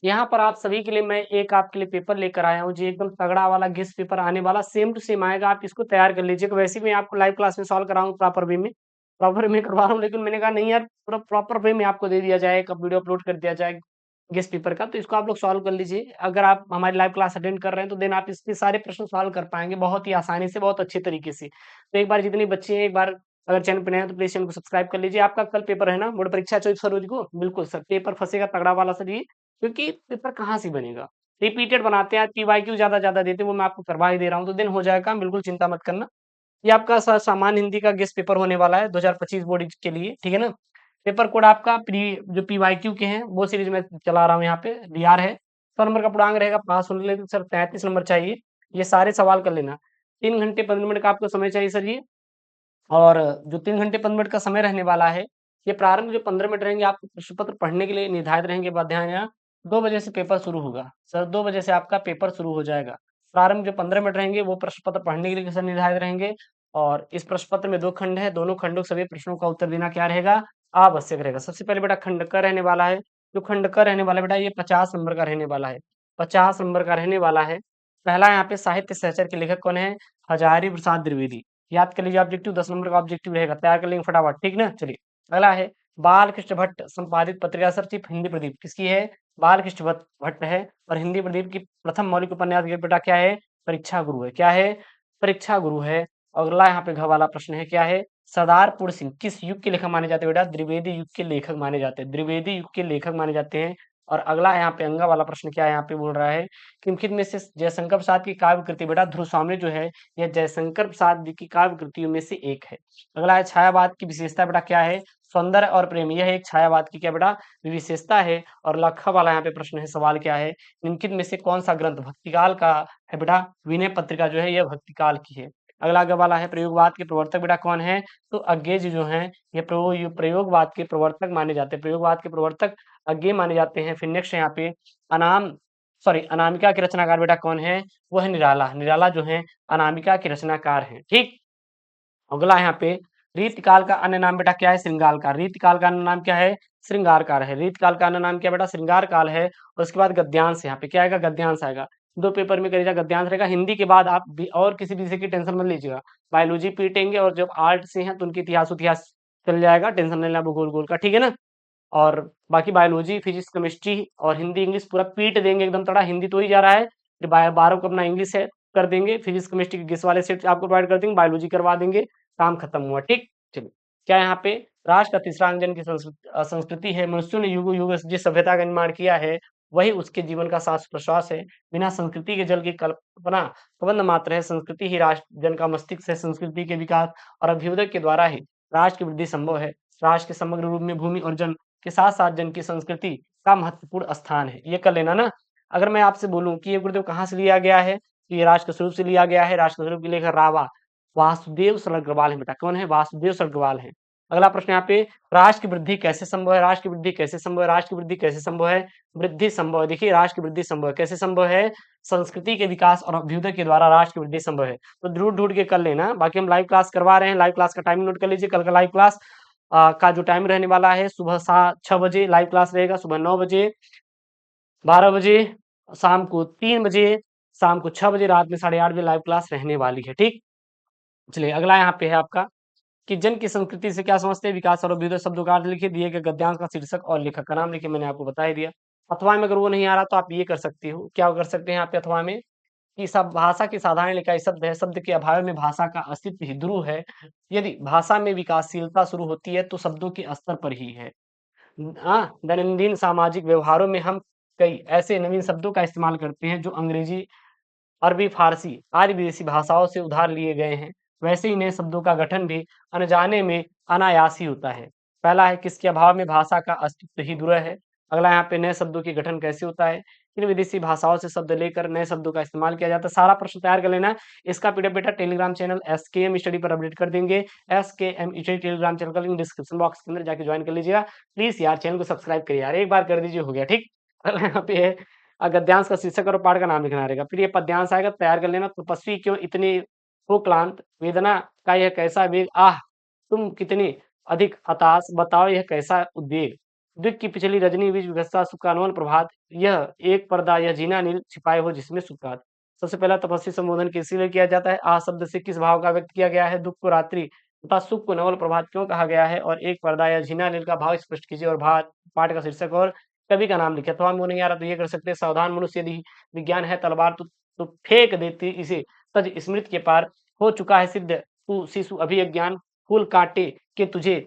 यहाँ पर आप सभी के लिए मैं एक आपके लिए पेपर लेकर आया हूँ, जी एकदम तगड़ा वाला गेस पेपर आने वाला, सेम टू सेम आएगा, आप इसको तैयार कर लीजिएगा। वैसे भी मैं आपको लाइव क्लास में सॉल्व कराऊँ प्रॉपर वे में करवा रहा हूँ, लेकिन मैंने कहा नहीं यार, पूरा प्रॉपर वे में आपको दे दिया जाए, एक वीडियो अपलोड कर दिया जाए गेस पेपर का, तो इसको आप लोग सॉल्व कर लीजिए। अगर आप हमारी लाइव क्लास अटेंड कर रहे हैं, तो देन आप इसके सारे प्रश्न सॉल्व कर पाएँगे बहुत ही आसानी से, बहुत अच्छे तरीके से। तो एक बार जितने बच्चे हैं, एक बार अगर चैनल पे नए हैं, तो प्लीज़ चैनल को सब्सक्राइब कर लीजिए। आपका कल पेपर है ना, बोर्ड परीक्षा 24 फरवरी को? बिल्कुल सर, पेपर फँसेगा तगड़ा वाला सर ये, क्योंकि पेपर कहाँ से बनेगा? रिपीटेड बनाते हैं, पीवाईक्यू ज़्यादा-ज़्यादा देते हैं, वो मैं आपको करवा ही दे रहा हूँ, तो देन हो जाएगा काम, बिल्कुल चिंता मत करना। ये आपका सामान्य हिंदी का गेस्ट पेपर होने वाला है 2025 बोर्ड के लिए, ठीक है ना? पेपर कोड आपका जो पीवाईक्यू के हैं, वो सीरीज़ मैं चला रहा हूँ यहाँ पे, डीआर है। 100 नंबर का पूर्णांक रहेगा, पास होने के लिए सर 33 नंबर चाहिए। ये सारे सवाल कर लेना। 3 घंटे 15 मिनट का आपको समय चाहिए सर ये। और जो 3 घंटे 15 मिनट का समय रहने वाला है, ये प्रारंभ जो 15 मिनट रहेंगे आपको प्रश्न पत्र पढ़ने के लिए निर्धारित रहेंगे। बात ध्यान देना, 2 बजे से पेपर शुरू होगा। सर 2 बजे से आपका पेपर शुरू हो जाएगा। प्रारंभ जो 15 मिनट रहेंगे वो प्रश्न पत्र पढ़ने के लिए सर निर्धारित रहेंगे, और इस प्रश्न पत्र में 2 खंड है, दोनों खंडों के सभी प्रश्नों का उत्तर देना क्या रहेगा? आवश्यक रहेगा। सबसे पहले बेटा खंड क रहने वाला है। जो खंड क रहने वाला है बेटा, ये 50 नंबर का रहने वाला है। 50 नंबर का रहने वाला है। पहला यहाँ पे साहित्य सहचर के लेखक कौन है? हजारी प्रसाद द्विवेदी। याद कर लीजिए, ऑब्जेक्टिव 10 नंबर का ऑब्जेक्टिव रहेगा, तैयार कर लेंगे फटाफट, ठीक ना? चलिए, अगला है बालकृष्ण भट्ट संपादित पत्रिका सर सिर्फ हिंदी प्रदीप किसकी है? बालकृष्ण भट्ट है। और हिंदी प्रदीप की प्रथम मौलिक उपन्यास ये बेटा क्या है? परीक्षा गुरु है। क्या है? परीक्षा गुरु है। अगला यहाँ पे घ वाला प्रश्न है, क्या है? सरदारपुर सिंह किस युग के लेखक माने जाते हैं बेटा? द्विवेदी युग के लेखक माने जाते हैं, द्विवेदी युग के लेखक माने जाते हैं। और अगला यहाँ पे अंगा वाला प्रश्न क्या है, यहाँ पे बोल रहा है निम्नलिखित में से जयशंकर प्रसाद की काव्य कृति बेटा ध्रुव स्वामी जो है, यह जयशंकर प्रसाद जी की काव्य कृतियों में से एक है। अगला है छायावाद की विशेषता बेटा क्या है? सौंदर्य और प्रेम, यह एक छायावाद की क्या बेटा? विशेषता है। और लखा वाला यहाँ पे प्रश्न है, सवाल क्या है? निम्नलिखित में से कौन सा ग्रंथ भक्तिकाल का है बेटा? विनय पत्रिका जो है यह भक्तिकाल की है। अगला आगे वाला है प्रयोगवाद के प्रवर्तक बेटा कौन है? तो अज्ञे जी जो हैं, ये प्रयोगवाद के प्रवर्तक माने जाते हैं, प्रयोगवाद के प्रवर्तक अज्ञे माने जाते हैं। फिर नेक्स्ट यहाँ पे अनाम अनामिका के रचनाकार बेटा कौन है? वो है निराला। निराला जो है अनामिका के रचनाकार हैं, ठीक। अगला यहाँ पे रीतकाल का अन्य नाम बेटा क्या है? श्रृंगार काल। रीतकाल का अन्य नाम क्या है? श्रृंगार काल है। रीतकाल का अन्य नाम क्या बेटा? श्रृंगार काल है। और उसके बाद गद्यांश, यहाँ पे क्या आएगा? गद्यांश आएगा। 2 पेपर में करिएगा, गद्यांश रहेगा। हिंदी के बाद आप भी और किसी विषय की टेंशन मत लीजिएगा। बायोलॉजी पीटेंगे, और जब आर्ट से हैं तो उनकी इतिहास चल जाएगा, टेंशन नहीं लेना भूगोल का, ठीक है ना? और बाकी बायोलॉजी, फिजिक्स, केमिस्ट्री और हिंदी, इंग्लिश पूरा पीट देंगे एकदम तड़ा। हिंदी तो ही जा रहा है, फिर 12 को अपना इंग्लिश है कर देंगे, फिजिक्स केमिस्ट्री के गेस वाले सेट आपको प्रोवाइड कर देंगे, बायोलॉजी करवा देंगे, काम खत्म हुआ, ठीक। चलिए, क्या यहाँ पे राष्ट्र का तीसरा अंग जन की संस्कृति है। मनुष्यों ने युगों युग जिस सभ्यता का निर्माण किया है, वही उसके जीवन का सांस प्रश्वास है। बिना संस्कृति के जल की कल्पना प्रबंध मात्र है। संस्कृति ही राष्ट्र जन का मस्तिष्क है। संस्कृति के विकास और अभ्युदय के द्वारा ही राष्ट्र की वृद्धि संभव है। राष्ट्र के समग्र रूप में भूमि और जन के साथ-साथ जन की संस्कृति का महत्वपूर्ण स्थान है। ये कर लेना ना। अगर मैं आपसे बोलूँ कि ये गुरुदेव कहाँ से लिया गया है, तो ये राष्ट्र स्वरूप से लिया गया है। राष्ट्र स्वरूप के लेखक रावा वासुदेव सरल अग्रवाल हैं बेटा। कौन है? वासुदेव सरल अग्रवाल हैं। अगला प्रश्न यहाँ पे, राष्ट्र की वृद्धि कैसे संभव है? राष्ट्र की वृद्धि कैसे संभव है? राष्ट्र की वृद्धि कैसे संभव है? वृद्धि संभव है। देखिए, राष्ट्र की वृद्धि संभव है। कैसे संभव है? संस्कृति के विकास और अभ्युदय के द्वारा राष्ट्र की वृद्धि संभव है। तो ढूँढ-ढूँढ के कर लेना। बाकी हम लाइव क्लास करवा रहे हैं। लाइव क्लास का टाइमिंग नोट कर लीजिए। कल का लाइव क्लास का जो टाइम रहने वाला है, सुबह 6 बजे लाइव क्लास रहेगा, सुबह 9 बजे, 12 बजे, शाम को 3 बजे, शाम को 6 बजे, रात में 8:30 बजे लाइव क्लास रहने वाली है, ठीक। चलिए, अगला यहाँ पे है आपका कि जन की संस्कृति से क्या समझते हैं? विकास और अभ्युदय शब्दों का अर्थ लिखिए। दिए गए गद्यांश का शीर्षक और लेखक का नाम लिखिए, मैंने आपको बता ही दिया। अथवा में अगर वो नहीं आ रहा तो आप ये कर सकते हो, क्या कर सकते हैं यहाँ पे अथवा में, कि सब भाषा की साधारण इकाई शब्द है, शब्द के अभाव में भाषा का अस्तित्व ही ध्रुव है। यदि भाषा में विकासशीलता शुरू होती है तो शब्दों के स्तर पर ही है। दैनंदिन सामाजिक व्यवहारों में हम कई ऐसे नवीन शब्दों का इस्तेमाल करते हैं जो अंग्रेजी, अरबी, फारसी आदि विदेशी भाषाओं से उधार लिए गए हैं। वैसे ही नए शब्दों का गठन भी अनजाने में अनायास ही होता है। पहला है किसके अभाव में भाषा का अस्तित्व ही दूर है। अगला यहाँ पे नए शब्दों की गठन कैसे होता है। इन विदेशी भाषाओं से शब्द लेकर नए शब्दों का इस्तेमाल किया जाता है। सारा प्रश्न तैयार कर लेना है। इसका पीडीएफ बेटा टेलीग्राम चैनल एसकेएम स्टडी पर अपडेट कर देंगे। एसकेएम स्टडी टेलीग्राम चैनल का लिंक डिस्क्रिप्शन बॉक्स के अंदर जाके ज्वाइन कर लीजिएगा। प्लीज यार चैनल को सब्सक्राइब करिए यार, एक बार कर दीजिए, हो गया, ठीक। अगला यहाँ पे है गद्यांश का शीर्षक और पाठ का नाम लिखना रहेगा। फिर ये पद्यांश आएगा, तैयार कर लेना। तपस्वी क्यों इतने हो क्लांत, वेदना का यह कैसा वेग, आह तुम कितनी अधिक हताश, बताओ यह कैसा उद्वेग। दिक की पिछली रजनी बीच विगसता सुख का अनमोल प्रभात, यह एक पर्दा यह जीना नील छिपाए हो जिसमें सुप्रात। सबसे पहला तपस्वी संबोधन किसी किया जाता है? आ शब्द से किस भाव का व्यक्त किया गया है? दुःख को रात्रि तथा सुख को नवल प्रभात क्यों कहा गया है? और एक पर्दा या झीना नील का भाव स्पष्ट कीजिए और पाठ का शीर्षक और कवि का नाम लिखिए। अथवा वो नहीं आ रहा तो ये कर सकते हैं, सावधान मनुष्य यदि विज्ञान है तलवार तो फेंक देती इसे, तज स्मृति के पार हो चुका है सिद्ध, तू शिशु अभी अज्ञान, फूल काटे के तुझे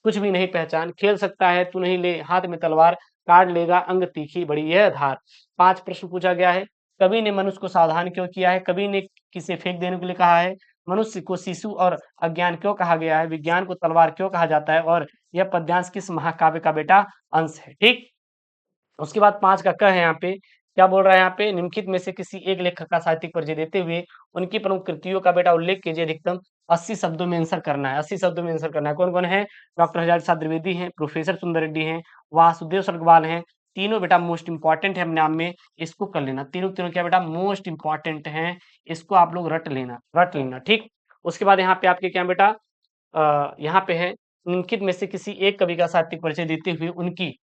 कुछ भी नहीं पहचान, खेल सकता है तू नहीं ले हाथ में तलवार, काट लेगा अंग तीखी बड़ी यह धार। 5 प्रश्न पूछा गया है। कवि ने मनुष्य को सावधान क्यों किया है? कवि ने किसे फेंक देने के लिए कहा है? मनुष्य को शिशु और अज्ञान क्यों कहा गया है? विज्ञान को तलवार क्यों कहा जाता है? और यह पद्यांश किस महाकाव्य का बेटा अंश है? ठीक। उसके बाद 5 का क है यहाँ पे, क्या बोल रहा है यहाँ पे? निम्नलिखित में से किसी एक लेखक का साहित्यिक परिचय देते हुए उनकी प्रमुख कृतियों का बेटा उल्लेख कीजिए। अधिकतम 80 शब्दों में आंसर करना है, 80 शब्दों में आंसर करना है। कौन-कौन है? डॉक्टर हजारी प्रसाद द्विवेदी हैं, प्रोफेसर सुंदर रेड्डी हैं, वासुदेव सर्गवाल हैं। तीनों बेटा मोस्ट इम्पोर्टेंट है अपने नाम में, इसको कर लेना। तीनों तीनों क्या बेटा? मोस्ट इम्पोर्टेंट हैं, इसको आप लोग रट लेना, ठीक। उसके बाद यहाँ पे आपके क्या बेटा? यहाँ पे है, निम्नलिखित में से किसी एक कवि का साहित्यिक परिचय देते हुए उनकी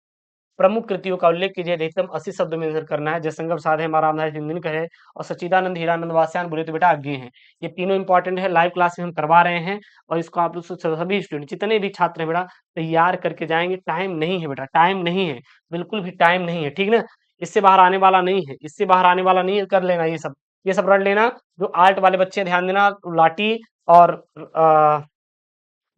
प्रमुख कृतियों का उल्लेख कीजिए। अधिकतम 80 शब्दों में आंसर करना है। जयशंकर प्रसाद है, हमारा रामधारी सिंधिया है और सच्चिदानंद हीरानंद वासयान बोले तो बेटा आगे हैं। ये तीनों इंपॉर्टेंट है, लाइव क्लास में हम करवा रहे हैं और इसको आप लोग सभी स्टूडेंट जितने भी छात्र हैं बेटा तैयार करके जाएंगे। टाइम नहीं है बेटा, टाइम नहीं है, बिल्कुल भी टाइम नहीं है, ठीक ना। इससे बाहर आने वाला नहीं है, इससे बाहर आने वाला नहीं है, कर लेना ये सब रट लेना। जो आर्ट वाले बच्चे ध्यान देना, लाठी और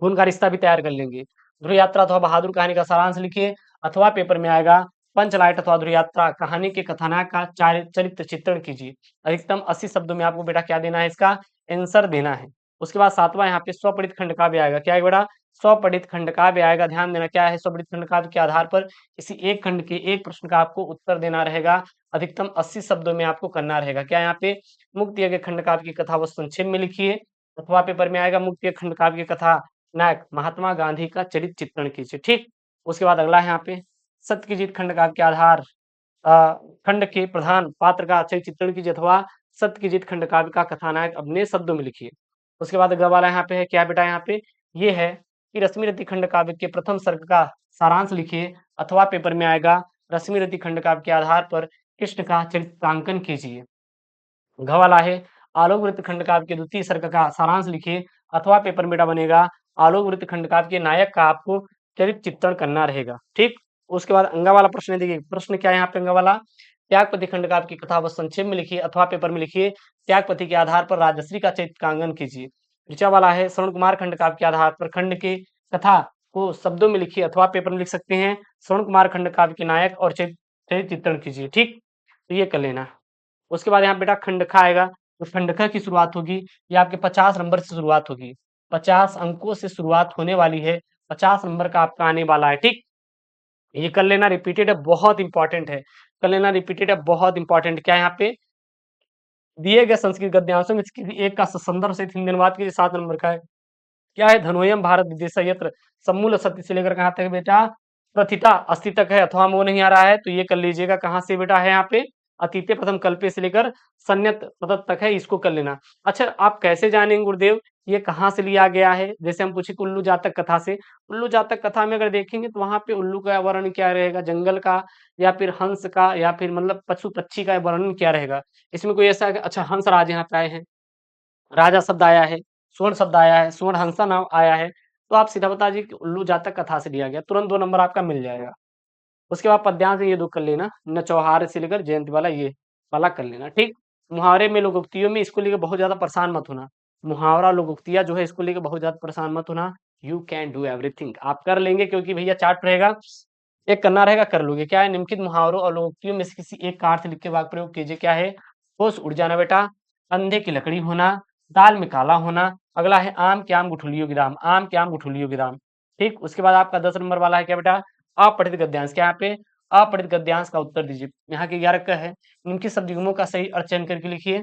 खून का रिश्ता भी तैयार कर लेंगे। ध्रुव यात्रा अथवा बहादुर कहानी का सारांश लिखिए, अथवा पेपर में आएगा पंचलाइट अथवा ध्रुव यात्रा कहानी के कथानक का चरित्र चित्रण कीजिए। अधिकतम 80 शब्दों में आपको बेटा क्या देना है? इसका आंसर देना है। उसके बाद 7वां यहाँ पे स्वपठित खंड काव्य आएगा। क्या है बेटा? स्वपठित खंड काव्य आएगा। ध्यान देना क्या है? स्वपठित खंड काव्य के आधार पर किसी एक खंड के एक प्रश्न का आपको उत्तर देना रहेगा। अधिकतम 80 शब्दों में आपको करना रहेगा। क्या यहाँ पे? मुक्ति यज्ञ खंड काव्य की कथा वस्तु संक्षेप में लिखिए। अथवा पेपर में आएगा मुक्ति यज्ञ खंड काव्य की कथा नायक महात्मा गांधी का चरित्र चित्रण कीजिए, ठीक। उसके बाद अगला है यहाँ पे सत्य की जीत खंड काव्य के आधार खंड के प्रधान पात्र का चरित्र चित्रण कीजिए अथवा सत्य की जीत खंड काव्य का कथानायक अपने शब्दों में लिखिए। उसके बाद अगला वाला यहाँ पे है, क्या बेटा? यहाँ पे ये है कि रश्मि रति खंड काव्य के प्रथम सर्ग का सारांश लिखिए। अथवा पेपर में आएगा रश्मि रति खंड काव्य के आधार पर कृष्ण का चरित्रांकन कीजिए। घ वाला है आलोक वृत्त खंड काव्य के द्वितीय सर्ग का सारांश लिखिए। अथवा पेपर में बेटा बनेगा आलोक वृत्त खंड काव्य के नायक का आपको चरित्र चित्रण करना रहेगा, ठीक। उसके बाद अंगा वाला प्रश्न है, देखिए प्रश्न क्या है यहाँ पे अंगा वाला? त्यागपति खंड काव्य की कथा बस संक्षेप में लिखिए। अथवा पेपर में लिखिए त्यागपति के आधार पर राजश्री का चरित्रांकन कीजिए। ऋचा वाला है श्रवण कुमार खंड काव्य के आधार पर खंड के कथा को शब्दों में लिखिए। अथवा पेपर में लिख सकते हैं श्रवण कुमार खंड काव्य के नायक और चरित्र चित्रण कीजिए, ठीक। तो ये कर लेना। उसके बाद यहाँ बेटा खंडखा आएगा। तो खंडखा की शुरुआत होगी, ये आपके 50 नंबर से शुरुआत होगी। 50 अंकों से शुरुआत होने वाली है, 50 नंबर का आपका आने वाला है, ठीक। ये कर लेना, रिपीटेड है, बहुत इंपॉर्टेंट है। कर लेना, रिपीटेड है, बहुत इंपॉर्टेंट। क्या है यहाँ पे? दिए गए संस्कृत गद्यांशों में से किसी एक का संदर्भ सहित हिंदी अनुवाद कीजिए, 7 नंबर का है। क्या है? धनोयम भारत विदेश यत्र समूल सत्य से लेकर कहाँ तक है बेटा? प्रथिता अस्थि तक है। अथवा वो नहीं आ रहा है तो ये कर लीजिएगा, कहाँ से बेटा है यहाँ पे? अतीते प्रथम कल्पे से लेकर संयत प्रदत्त तक है, इसको कर लेना। अच्छा, आप कैसे जानेंगे गुरुदेव ये कहाँ से लिया गया है? जैसे हम पूछे उल्लू जातक कथा से, उल्लू जातक कथा में अगर देखेंगे तो वहां पे उल्लू का वर्णन क्या रहेगा? जंगल का या फिर हंस का या फिर मतलब पशु पक्षी का वर्णन क्या रहेगा? इसमें कोई ऐसा अच्छा हंस राज यहाँ पे आए हैं, राजा शब्द आया है, स्वर्ण शब्द आया है, स्वर्ण हंसा नाम आया है, तो आप सीधा बता दीजिए कि उल्लू जातक कथा से लिया गया, तुरंत 2 नंबर आपका मिल जाएगा। उसके बाद पद्यांश ये 2 कर लेना, न चौहार से लेकर जयंती वाला ये वाला कर लेना, ठीक। मुहावरे में लोकोक्तियों में इसको लेकर बहुत ज़्यादा परेशान मत होना। मुहावरा लोकोक्तियाँ जो है इसको लेकर बहुत ज़्यादा परेशान मत होना। यू कैन डू एवरीथिंग, आप कर लेंगे क्योंकि भैया चार्ट रहेगा, एक करना रहेगा कर लोगे। क्या है? निम्नलिखित मुहावरों और लोकोक्तियों में से किसी एक का अर्थ लिख के वाक्य प्रयोग कीजिए। क्या है? होश उड़ जाना बेटा, अंधे की लकड़ी होना, दाल में काला होना। अगला है आम के आम गुठलियों की दाम, आम के आम गुठलियों की दाम, ठीक। उसके बाद आपका 10 नंबर वाला है क्या बेटा? अपठित गद्यांश। क्या यहाँ पे? अपठित गद्यांश का उत्तर दीजिए। यहाँ के 11 का है, निम्नलिखित शब्द युग्मों का सही अर्थ चयन करके लिखिए।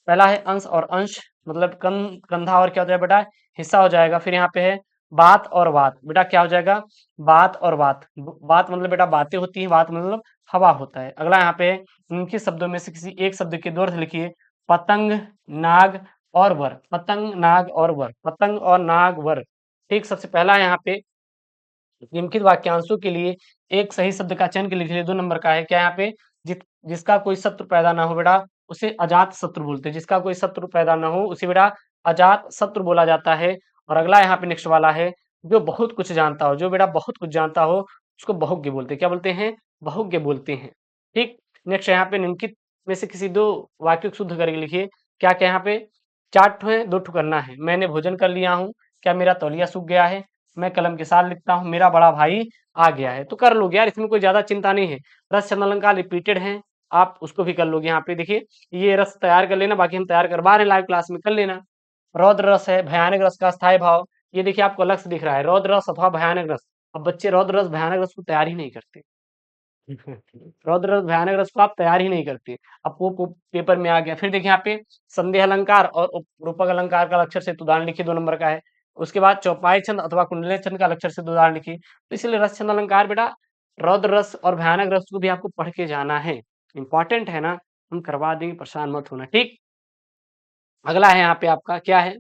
पहला है अंश और अंश, मतलब कंधा और क्या हो जाएगा बेटा? हिस्सा हो जाएगा। फिर यहाँ पे है बात और बात, बेटा क्या हो जाएगा? बात और बात। बात मतलब बेटा बातें होती है, बात मतलब हवा होता है। अगला यहाँ पे निम्नलिखित शब्दों में से किसी एक शब्द के 2 अर्थ लिखिए। पतंग, नाग और वर, पतंग, नाग और वर, पतंग और नाग, वर, ठीक। सबसे पहला यहाँ पे निम्नलिखित वाक्यांशों के लिए एक सही शब्द का चयन के लिखिए। 2 नंबर का है क्या यहाँ पे, जिसका कोई शत्रु पैदा ना हो बेटा, उसे अजात शत्रु बोलते हैं। जिसका कोई शत्रु पैदा ना हो उसे बेटा अजात शत्रु बोला जाता है। और अगला यहाँ पे नेक्स्ट वाला है, जो बहुत कुछ जानता हो, जो बेटा बहुत कुछ जानता हो उसको बहुज्ञ बोलते हैं। क्या बोलते हैं? बहुज्ञ बोलते हैं। ठीक। नेक्स्ट यहाँ पे निम्नलिखित में से किसी 2 वाक्यों को शुद्ध करके लिखिए। क्या क्या यहाँ पे 4 ठो है, 2 ठो करना है। मैंने भोजन कर लिया हूँ, क्या मेरा तौलिया सूख गया है, मैं कलम के साथ लिखता हूँ, मेरा बड़ा भाई आ गया है। तो कर लोगे यार, इसमें कोई ज्यादा चिंता नहीं है। रस छंद अलंकार रिपीटेड है, आप उसको भी कर लोगे। यहाँ पे देखिए, ये रस तैयार कर लेना, बाकी हम तैयार करवा रहे हैं लाइव क्लास में, कर लेना। रौद्र रस है, भयानक रस का स्थायी भाव, ये देखिए आपको अलग से दिख रहा है, रौद्र रस अथवा भयानक रस। अब बच्चे रौद्र रस भयानक रस को तैयार ही नहीं करते। रौद्र रस भयानक रस को आप तैयार ही नहीं करते। अब वो पेपर में आ गया। फिर देखिए यहाँ पे संदेह अलंकार और रूपक अलंकार का लक्षण से उदाहरण लिखिए, 2 नंबर का है। उसके बाद चौपाई छंद अथवा कुंडली छंद का लक्षण से उदाहरण लिखिए। तो इसलिए रस छंद अलंकार बेटा रौद्र रस और भयानक रस को भी आपको पढ़ के जाना है, इंपॉर्टेंट है ना, हम करवा देंगे, परेशान मत होना। ठीक। अगला है यहाँ पे आपका क्या है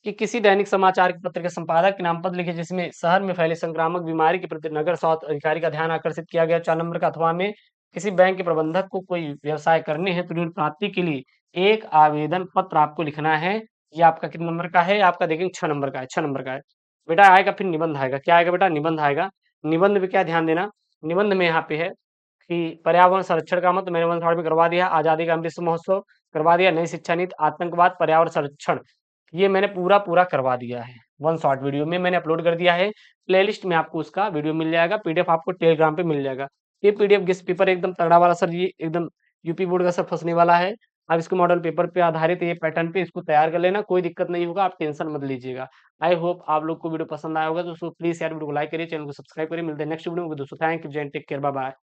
कि किसी दैनिक समाचार के पत्र के संपादक के नाम पत्र लिखे जिसमें शहर में फैली संक्रामक बीमारी के प्रति नगर स्वास्थ्य अधिकारी का ध्यान आकर्षित किया गया। 4 नंबर का, अथवा में किसी बैंक के प्रबंधक को कोई व्यवसाय करने हेतु ऋण प्राप्ति के लिए एक आवेदन पत्र आपको लिखना है। ये आपका कितने नंबर का है? आपका देखेंगे 6 नंबर का है, 6 नंबर का है। बेटा आएगा फिर निबंध आएगा। क्या आएगा बेटा? निबंध आएगा। निबंध में क्या ध्यान देना, निबंध में यहाँ पे है कि पर्यावरण संरक्षण का मत मैंने वन थॉट में करवा दिया, आजादी का अमृत महोत्सव करवा दिया, नई शिक्षा नीति, आतंकवाद, पर्यावरण संरक्षण, ये मैंने पूरा करवा दिया है। वन शॉट वीडियो में मैंने अपलोड कर दिया है। प्लेलिस्ट में आपको उसका वीडियो मिल जाएगा, पीडीएफ आपको टेलीग्राम पे मिल जाएगा। ये पीडीएफ गेस्ट पेपर एकदम तगड़ा वाला सर, ये एकदम यूपी बोर्ड का सर फंसने वाला है। आप इसको मॉडल पेपर पे आधारित ये पैटर्न पे इसको तैयार कर लेना, कोई दिक्कत नहीं होगा, आप टेंशन मत लीजिएगा। आई होप आप लोग को वीडियो पसंद आया होगा। तो प्लीज यार वीडियो को लाइक करिए, चैनल को सब्सक्राइब करिए। मिलते हैं नेक्स्ट वीडियो में दोस्तों। थैंक यू, जय, टेक केयर, बाय बाय।